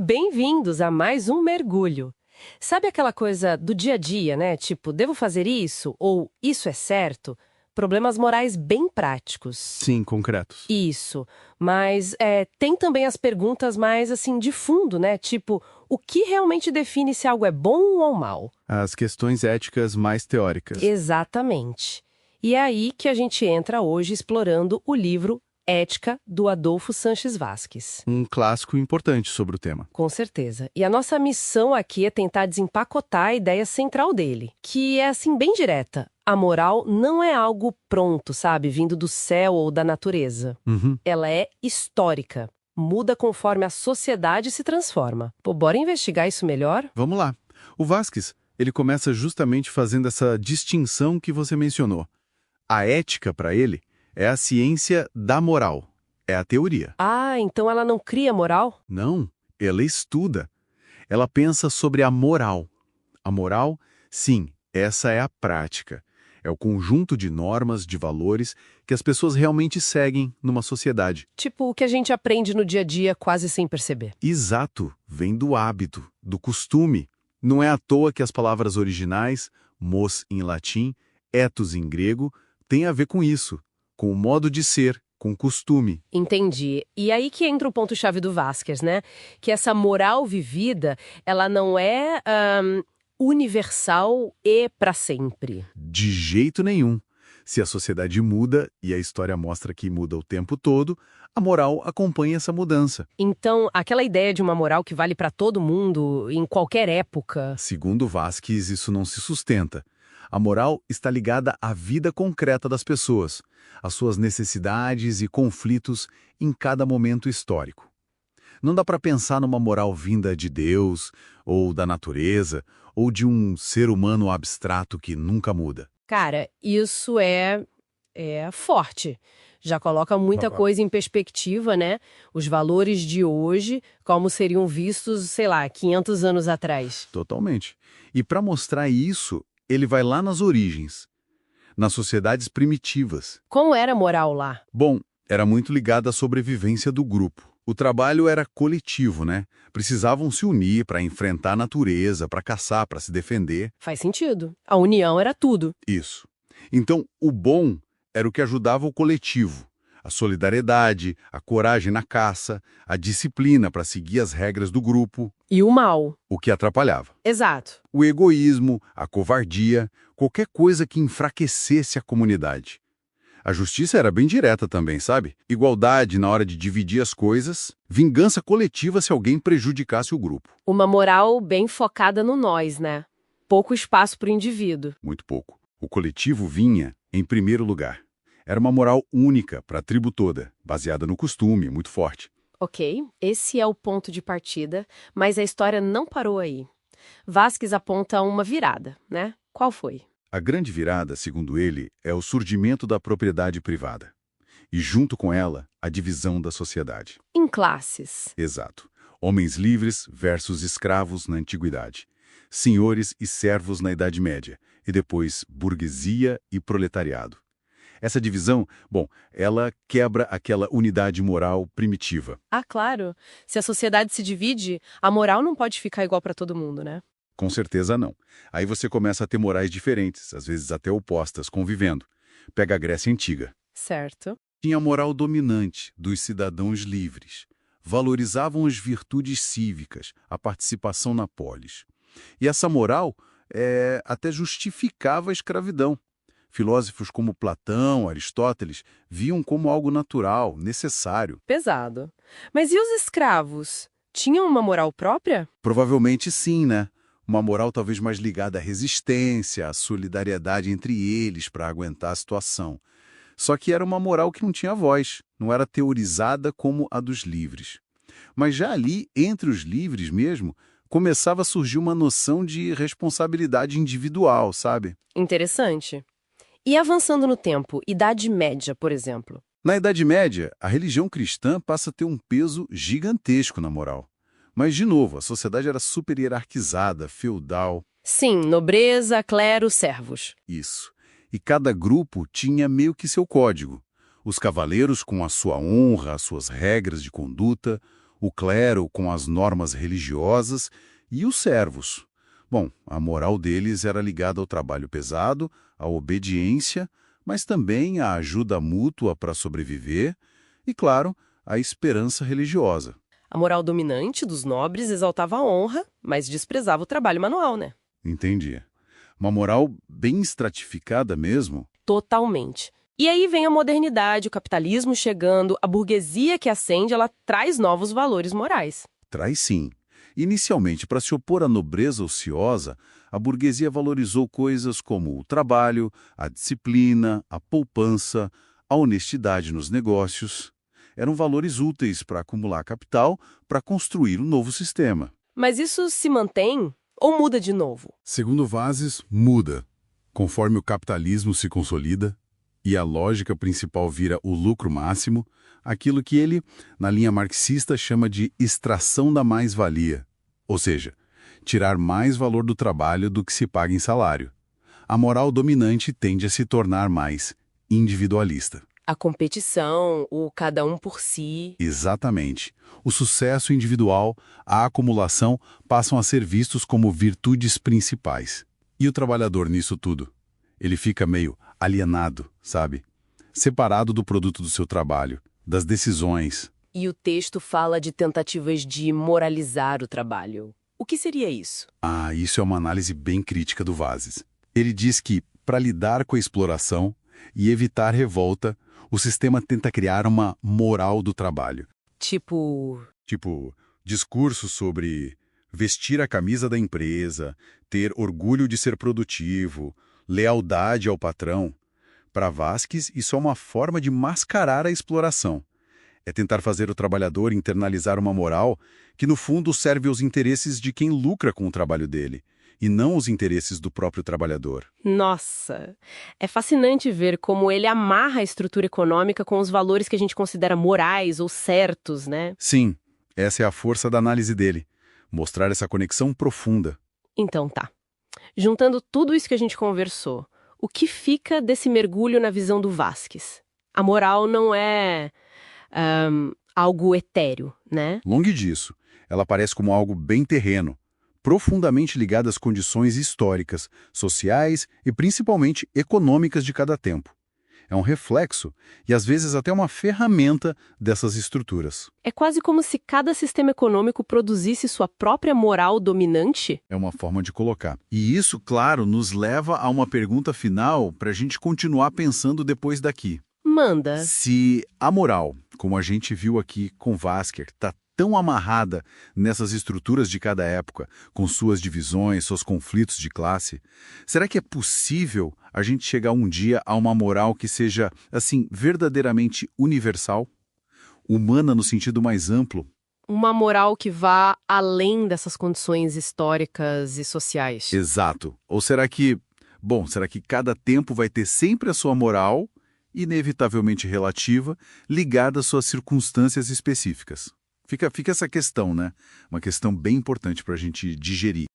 Bem-vindos a mais um mergulho. Sabe aquela coisa do dia a dia, né? Tipo, devo fazer isso? Ou isso é certo? Problemas morais bem práticos. Sim, concretos. Isso. Mas tem também as perguntas mais, assim, de fundo, né? Tipo, o que realmente define se algo é bom ou mal? As questões éticas mais teóricas. Exatamente. E é aí que a gente entra hoje explorando o livro Ética, do Adolfo Sanches Vasques. Um clássico importante sobre o tema. Com certeza. E a nossa missão aqui é tentar desempacotar a ideia central dele, que é assim bem direta. A moral não é algo pronto, sabe, vindo do céu ou da natureza. Uhum. Ela é histórica. Muda conforme a sociedade se transforma. Pô, bora investigar isso melhor? Vamos lá. O Vasques, ele começa justamente fazendo essa distinção que você mencionou. A ética, para ele, é a ciência da moral. É a teoria. Ah, então ela não cria moral? Não, ela estuda. Ela pensa sobre a moral. A moral, sim, essa é a prática. É o conjunto de normas, de valores que as pessoas realmente seguem numa sociedade. Tipo o que a gente aprende no dia a dia quase sem perceber. Exato, vem do hábito, do costume. Não é à toa que as palavras originais, mos em latim, ethos em grego, têm a ver com isso, com o modo de ser, com costume. Entendi. E aí que entra o ponto-chave do Vasquez, né? Que essa moral vivida, ela não é universal e para sempre. De jeito nenhum. Se a sociedade muda, e a história mostra que muda o tempo todo, a moral acompanha essa mudança. Então, aquela ideia de uma moral que vale para todo mundo, em qualquer época. Segundo Vasquez, isso não se sustenta. A moral está ligada à vida concreta das pessoas, às suas necessidades e conflitos em cada momento histórico. Não dá para pensar numa moral vinda de Deus, ou da natureza, ou de um ser humano abstrato que nunca muda. Cara, isso é forte. Já coloca muita coisa em perspectiva, né? Os valores de hoje, como seriam vistos, sei lá, 500 anos atrás. Totalmente. E para mostrar isso, ele vai lá nas origens, nas sociedades primitivas. Como era a moral lá? Bom, era muito ligada à sobrevivência do grupo. O trabalho era coletivo, né? Precisavam se unir para enfrentar a natureza, para caçar, para se defender. Faz sentido. A união era tudo. Isso. Então, o bom era o que ajudava o coletivo. A solidariedade, a coragem na caça, a disciplina para seguir as regras do grupo, E o mal. o que atrapalhava. Exato. O egoísmo, a covardia, qualquer coisa que enfraquecesse a comunidade. A justiça era bem direta também, sabe? Igualdade na hora de dividir as coisas, vingança coletiva se alguém prejudicasse o grupo. Uma moral bem focada no nós, né? Pouco espaço para o indivíduo. Muito pouco. O coletivo vinha em primeiro lugar. Era uma moral única para a tribo toda, baseada no costume, muito forte. Ok, esse é o ponto de partida, mas a história não parou aí. Vasquez aponta uma virada, né? Qual foi? A grande virada, segundo ele, é o surgimento da propriedade privada. E, junto com ela, a divisão da sociedade. Em classes. Exato. Homens livres versus escravos na antiguidade. Senhores e servos na Idade Média. E depois, burguesia e proletariado. Essa divisão, bom, ela quebra aquela unidade moral primitiva. Ah, claro. Se a sociedade se divide, a moral não pode ficar igual para todo mundo, né? Com certeza não. Aí você começa a ter morais diferentes, às vezes até opostas, convivendo. Pega a Grécia Antiga. Certo. Tinha a moral dominante dos cidadãos livres. Valorizavam as virtudes cívicas, a participação na polis. E essa moral até justificava a escravidão. Filósofos como Platão, Aristóteles, viam como algo natural, necessário. Pesado. Mas e os escravos? Tinham uma moral própria? Provavelmente sim, né? Uma moral talvez mais ligada à resistência, à solidariedade entre eles para aguentar a situação. Só que era uma moral que não tinha voz, não era teorizada como a dos livres. Mas já ali, entre os livres mesmo, começava a surgir uma noção de responsabilidade individual, sabe? Interessante. E avançando no tempo, Idade Média, por exemplo. Na Idade Média, a religião cristã passa a ter um peso gigantesco na moral. Mas, de novo, a sociedade era super hierarquizada, feudal. Sim, nobreza, clero, servos. Isso. E cada grupo tinha meio que seu código. Os cavaleiros com a sua honra, as suas regras de conduta. o clero com as normas religiosas e os servos. Bom, a moral deles era ligada ao trabalho pesado, à obediência, mas também à ajuda mútua para sobreviver e, claro, à esperança religiosa. A moral dominante dos nobres exaltava a honra, mas desprezava o trabalho manual, né? Entendi. Uma moral bem estratificada mesmo? Totalmente. E aí vem a modernidade, o capitalismo chegando, a burguesia que ascende, ela traz novos valores morais. Traz sim. Inicialmente, para se opor à nobreza ociosa, a burguesia valorizou coisas como o trabalho, a disciplina, a poupança, a honestidade nos negócios. Eram valores úteis para acumular capital para construir um novo sistema. Mas isso se mantém ou muda de novo? Segundo Vazes, muda. Conforme o capitalismo se consolida e a lógica principal vira o lucro máximo, aquilo que ele, na linha marxista, chama de extração da mais-valia, ou seja, tirar mais valor do trabalho do que se paga em salário. A moral dominante tende a se tornar mais individualista. A competição, o cada um por si. Exatamente. O sucesso individual, a acumulação passam a ser vistos como virtudes principais. E o trabalhador nisso tudo? Ele fica meio alienado, sabe? Separado do produto do seu trabalho, das decisões. E o texto fala de tentativas de moralizar o trabalho. O que seria isso? Isso é uma análise bem crítica do Vazes. Ele diz que, para lidar com a exploração e evitar revolta, o sistema tenta criar uma moral do trabalho. Tipo, discursos sobre vestir a camisa da empresa, ter orgulho de ser produtivo, lealdade ao patrão. Para Vasquez, isso é uma forma de mascarar a exploração. É tentar fazer o trabalhador internalizar uma moral que, no fundo, serve aos interesses de quem lucra com o trabalho dele, e não os interesses do próprio trabalhador. nossa, é fascinante ver como ele amarra a estrutura econômica com os valores que a gente considera morais ou certos, né? Sim, essa é a força da análise dele. Mostrar essa conexão profunda. Então tá. Juntando tudo isso que a gente conversou, o que fica desse mergulho na visão do Vasquez? A moral não é algo etéreo, né? Longe disso, ela parece como algo bem terreno, profundamente ligado às condições históricas, sociais e principalmente econômicas de cada tempo. É um reflexo e às vezes até uma ferramenta dessas estruturas. É quase como se cada sistema econômico produzisse sua própria moral dominante? É uma forma de colocar. E isso, claro, nos leva a uma pergunta final para a gente continuar pensando depois daqui. Manda. Se a moral, como a gente viu aqui com Vasquez, está tão amarrada nessas estruturas de cada época, com suas divisões, seus conflitos de classe, será que é possível a gente chegar um dia a uma moral que seja, assim, verdadeiramente universal? Humana no sentido mais amplo? Uma moral que vá além dessas condições históricas e sociais. Exato. Ou será que cada tempo vai ter sempre a sua moral, inevitavelmente relativa, ligada às suas circunstâncias específicas? Fica essa questão, né? Uma questão bem importante para a gente digerir.